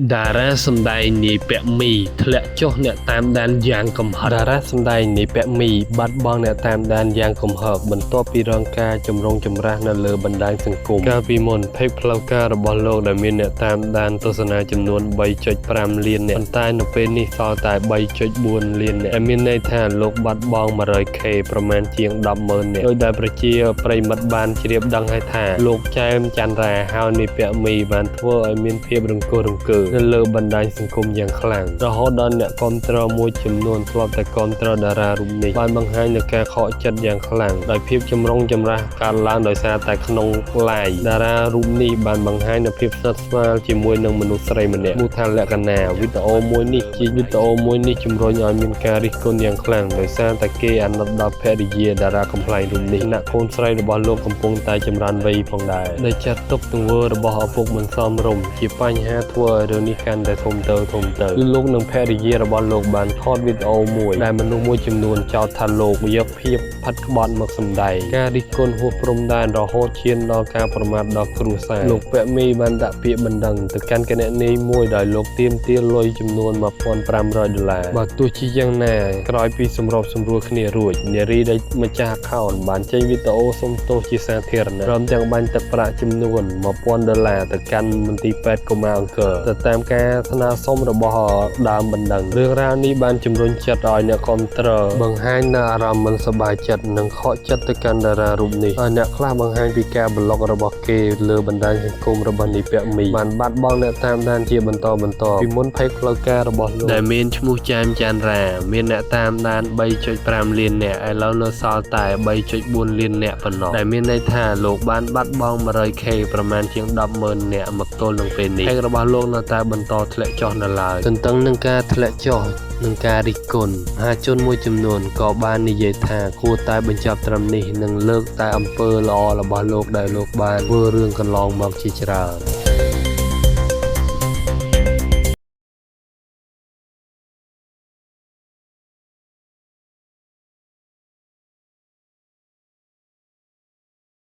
តារាសម្ដែងនាយពាក់មីធ្លាក់ចុះអ្នកតាមដានយ៉ាងគំហឹកតារាសម្ដែងនាយពាក់មីបាត់បង់អ្នកតាមដានយ៉ាងគំហឹកបន្ទាប់ពីរងការចម្រូងចម្រាសនៅលើបណ្ដាញសង្គមកាលពីមុនเพจផ្លូវការរបស់លោកដែលមានអ្នកតាមដានទស្សនាចំនួន 3.5 លានអ្នកប៉ុន្តែនៅពេលនេះសល់តែ 3.4 លានអ្នកមានន័យថាលោកបាត់បង់ 100k ប្រមាណជាង 100000 អ្នកដោយដែលប្រជាប្រិមិត្តបានជ្រាបដឹងហើយថាលោកចែមច័ន្ទរាហៅនាយពាក់មីបានធ្វើឲ្យមានភាពរង្គោះរង្គើនៅលើបណ្ដាញសង្គមយ៉ាងខ្លាំងរហូតដល់អ្នកគាំទ្រមួយចំនួនធ្លាប់តែគាំទ្រតារារូបនេះបានបង្ហាញនូវការខកចិត្តយ៉ាងខ្លាំងដោយភាពចម្រុងចម្រាសកើតឡើងដោយសារតែក្នុង live តារារូបនេះបានបង្ហាញនូវភាពស្និទ្ធស្នាលជាមួយនឹងមនុស្សស្រីម្នាក់មូថាលក្ខណៈវីដេអូមួយនេះជំរុញឲ្យមានការរិះគន់យ៉ាងខ្លាំងដោយសារតែគេអាណិតដល់ភរិយាតារាកំប្លែងរូបនេះអ្នកកូនស្រីរបស់លោកកំពុងតែចម្រើនវ័យផងដែរដែលចាត់ទុកទង្វើរបស់ឪពុកមិនសមរម្យជាបញ្ហាធ្វើឲ្យរឿងនេះកាន់តែធំទៅគឺលោកនិងភរិយារបស់លោកបានថតវីដេអូមួយដែលមនុស្សមួយចំនួនចោទថាលោកយកភាពផិតក្បត់មកសម្ដែងការរិះគន់ហួសព្រំដែនរហូតឈានដល់ការប្រមាថដល់គ្រួសារលោកពាក់មីបានដាក់ពាក្យបណ្ដឹងទៅកាន់គណនីមួយដោយលោកទាមទារលុយចំនួន $1500 បើទោះជាយ៉ាងណាក្រោយពីសម្របសម្រួលគ្នារួចនារីដែលម្ចាស់ account បានចេញវីដេអូសុំទោសជាសាធារណៈព្រមទាំងបាញ់ទឹកប្រាក់ចំនួន $1000 ទៅកាន់មន្ទីរពេទ្យកុមារអង្គរទៅតាមការស្នើសុំរបស់ដើមបណ្ដឹងរឿងរ៉ាវនេះបានជំរុញចិត្តឲ្យអ្នកគាំទ្របង្ហាញនូវអារម្មណ៍មិនសប្បាយចិត្តនិងខកចិត្តទៅកាន់តារារូបនេះហើយអ្នកខ្លះបង្ហាញពីការប្លុករបស់គេលើបណ្ដាញសង្គមរបស់នាយពាក់មីបានបាត់បង់អ្នកតាមដានជាបន្តពីមុនเพจផ្លូវការរបស់លោកដែលមានឈ្មោះចាមច័ន្ទរាមានអ្នកតាមដាន 3.5 លានអ្នកឥឡូវនៅសល់តែ 3.4 លានអ្នកប៉ុណ្ណោះដែលមានន័យថាលោកបានបាត់បង់ 100k ប្រមាណជាង 100000 អ្នកមកទល់នឹងពេលនេះเพจរបស់លោកនៅតែបន្តធ្លាក់ចុះនៅឡើយទន្ទឹមនឹងការធ្លាក់ចុះនឹងការរិះគន់មហាជនមួយចំនួនក៏បាននិយាយថាគួរតែបញ្ចប់ត្រឹមនេះនិងលើកតែអំពើល្អរបស់លោកដែលលោកបានធ្វើរឿងកន្លងមកជាច្រើន